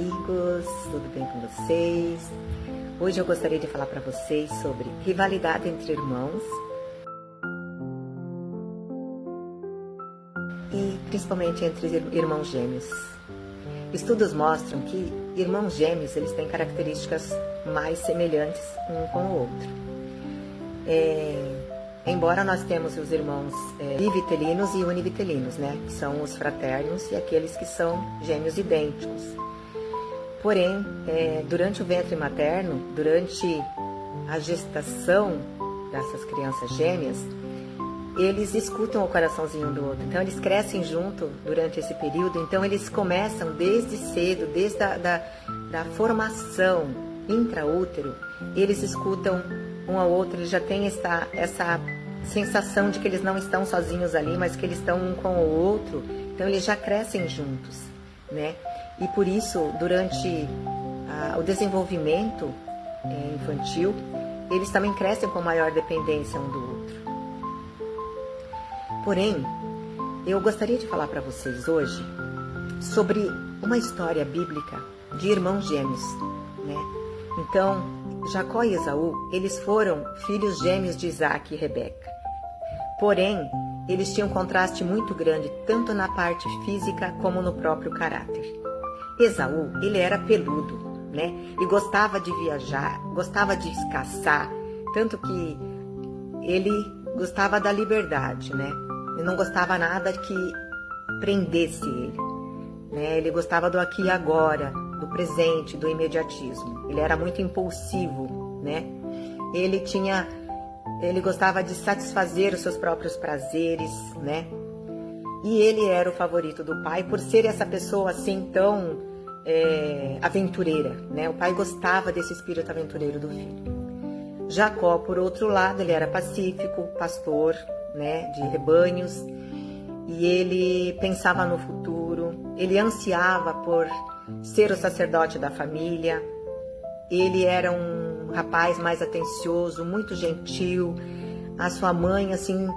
amigos, tudo bem com vocês? Hoje eu gostaria de falar para vocês sobre rivalidade entre irmãos e principalmente entre irmãos gêmeos. Estudos mostram que irmãos gêmeos eles têm características mais semelhantes um com o outro. Embora nós temos os irmãos bivitelinos e univitelinos, né? Que são os fraternos e aqueles que são gêmeos idênticos. Porém, durante o ventre materno, durante a gestação dessas crianças gêmeas, eles escutam o coraçãozinho um do outro. Então, eles crescem junto durante esse período. Então, eles começam desde cedo, desde a formação intraútero, eles escutam um ao outro, eles já têm essa sensação de que eles não estão sozinhos ali, mas que eles estão um com o outro. Então, eles já crescem juntos, né? E por isso, durante o desenvolvimento infantil, eles também crescem com maior dependência um do outro. Porém, eu gostaria de falar para vocês hoje sobre uma história bíblica de irmãos gêmeos, né? Então, Jacó e Esaú, eles foram filhos gêmeos de Isaac e Rebeca. Porém, eles tinham um contraste muito grande, tanto na parte física como no próprio caráter. Esaú, ele era peludo, né? E gostava de viajar, gostava de caçar, tanto que ele gostava da liberdade, né? Ele não gostava nada que prendesse ele, né? Ele gostava do aqui e agora, do presente, do imediatismo. Ele era muito impulsivo, né? Ele gostava de satisfazer os seus próprios prazeres, né? E ele era o favorito do pai por ser essa pessoa assim tão aventureira, né? O pai gostava desse espírito aventureiro do filho. Jacó, por outro lado, ele era pacífico, pastor, né, de rebanhos, e ele pensava no futuro, ele ansiava por ser o sacerdote da família. Ele era um rapaz mais atencioso, muito gentil. A sua mãe, assim,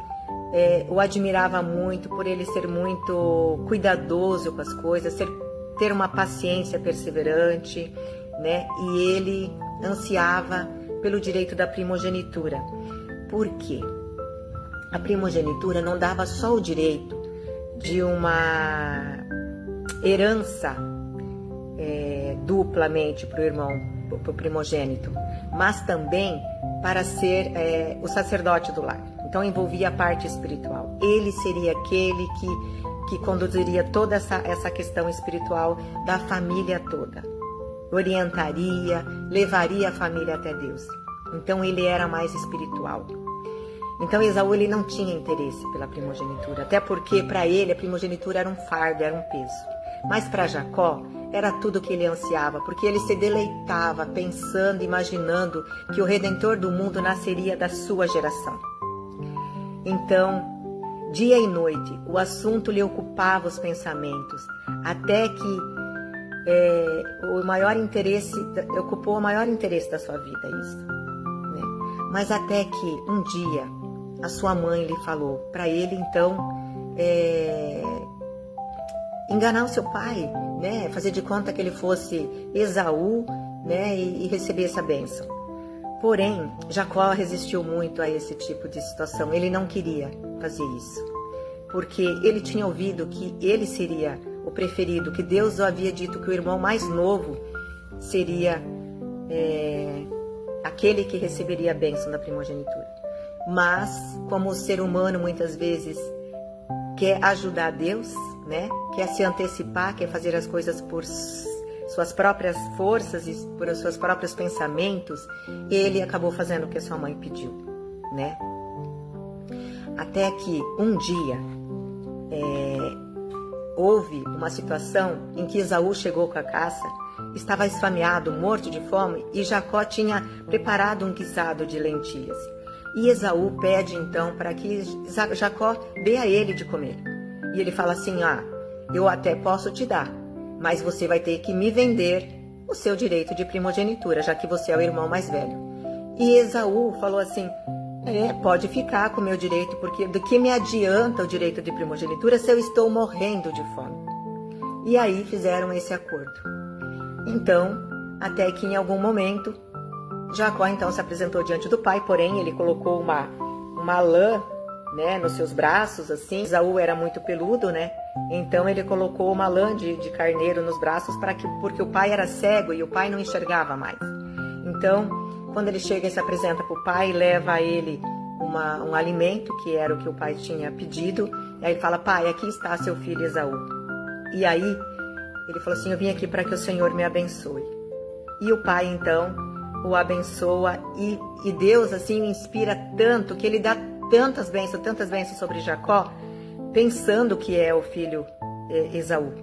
o admirava muito por ele ser muito cuidadoso com as coisas, ter uma paciência perseverante, né? E ele ansiava pelo direito da primogenitura. Por quê? A primogenitura não dava só o direito de uma herança duplamente para o irmão, para o primogênito, mas também para ser o sacerdote do lar. Então envolvia a parte espiritual. Ele seria aquele que conduziria toda essa questão espiritual da família toda. Orientaria, levaria a família até Deus. Então ele era mais espiritual. Então Esaú ele não tinha interesse pela primogenitura, até porque para ele a primogenitura era um fardo, era um peso. Mas para Jacó era tudo o que ele ansiava, porque ele se deleitava pensando, imaginando que o Redentor do mundo nasceria da sua geração. Então, dia e noite, o assunto lhe ocupava os pensamentos, até que ocupou o maior interesse da sua vida, isso, né? Mas até que um dia a sua mãe lhe falou para ele, então, enganar o seu pai, né? Fazer de conta que ele fosse Esaú, né? E receber essa bênção. Porém, Jacó resistiu muito a esse tipo de situação. Ele não queria fazer isso, porque ele tinha ouvido que ele seria o preferido, que Deus havia dito que o irmão mais novo seria aquele que receberia a bênção da primogenitura. Mas, como o ser humano muitas vezes quer ajudar Deus, né? Quer se antecipar, quer fazer as coisas por suas próprias forças e por seus próprios pensamentos, ele acabou fazendo o que a sua mãe pediu, né? Até que um dia houve uma situação em que Esaú chegou com a caça, estava esfameado, morto de fome, e Jacó tinha preparado um guisado de lentilhas. E Esaú pede então para que Jacó dê a ele de comer. E ele fala assim: eu até posso te dar, mas você vai ter que me vender o seu direito de primogenitura, já que você é o irmão mais velho. E Esaú falou assim: pode ficar com o meu direito, porque do que me adianta o direito de primogenitura se eu estou morrendo de fome? E aí fizeram esse acordo. Então, até que em algum momento, Jacó então se apresentou diante do pai, porém ele colocou uma lã, né, nos seus braços, assim. Esaú era muito peludo, né? Então ele colocou uma lã de carneiro nos braços porque o pai era cego e o pai não enxergava mais. Então, quando ele chega e se apresenta para o pai, leva a ele um alimento, que era o que o pai tinha pedido. E aí ele fala: pai, aqui está seu filho Esaú. E aí ele falou assim: eu vim aqui para que o Senhor me abençoe. E o pai então o abençoa e Deus assim o inspira tanto que ele dá tantas bênçãos sobre Jacó, pensando que é o filho Esaú.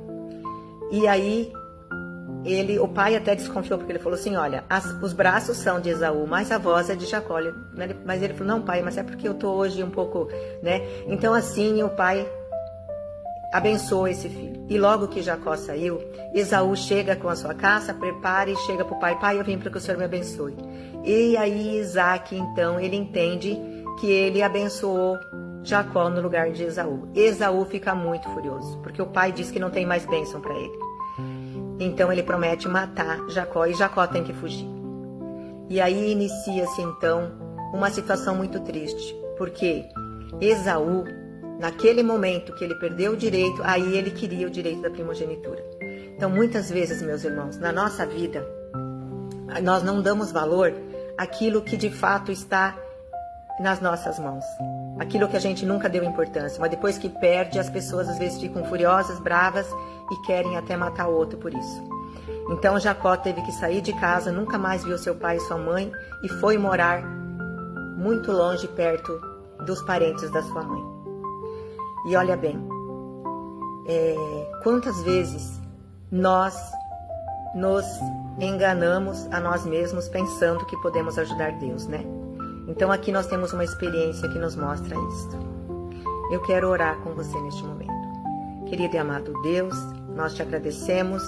E aí o pai até desconfiou, porque ele falou assim: olha, os braços são de Esaú, mas a voz é de Jacó. Mas ele falou: não, pai, mas é porque eu tô hoje um pouco, né? Então assim o pai abençoa esse filho. E logo que Jacó saiu, Esaú chega com a sua caça, prepara e chega para o pai: pai, eu vim para que o Senhor me abençoe. E aí Isaac, então, ele entende que ele abençoou Jacó no lugar de Esaú. Esaú fica muito furioso, porque o pai diz que não tem mais bênção para ele. Então ele promete matar Jacó e Jacó tem que fugir. E aí inicia-se então uma situação muito triste, porque Esaú, naquele momento que ele perdeu o direito, aí ele queria o direito da primogenitura. Então muitas vezes, meus irmãos, na nossa vida, nós não damos valor àquilo que de fato está nas nossas mãos. Aquilo que a gente nunca deu importância, mas depois que perde, as pessoas às vezes ficam furiosas, bravas e querem até matar o outro por isso. Então Jacó teve que sair de casa, nunca mais viu seu pai e sua mãe e foi morar muito longe, perto dos parentes da sua mãe. E olha bem, quantas vezes nós nos enganamos a nós mesmos pensando que podemos ajudar Deus, né? Então aqui nós temos uma experiência que nos mostra isso. Eu quero orar com você neste momento. Querido e amado Deus, nós te agradecemos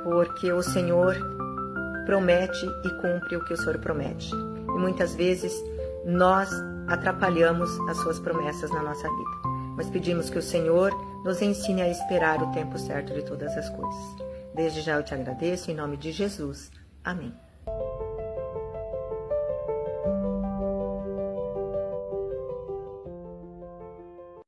porque o Senhor promete e cumpre o que o Senhor promete. E muitas vezes nós atrapalhamos as suas promessas na nossa vida. Mas pedimos que o Senhor nos ensine a esperar o tempo certo de todas as coisas. Desde já eu te agradeço, em nome de Jesus. Amém.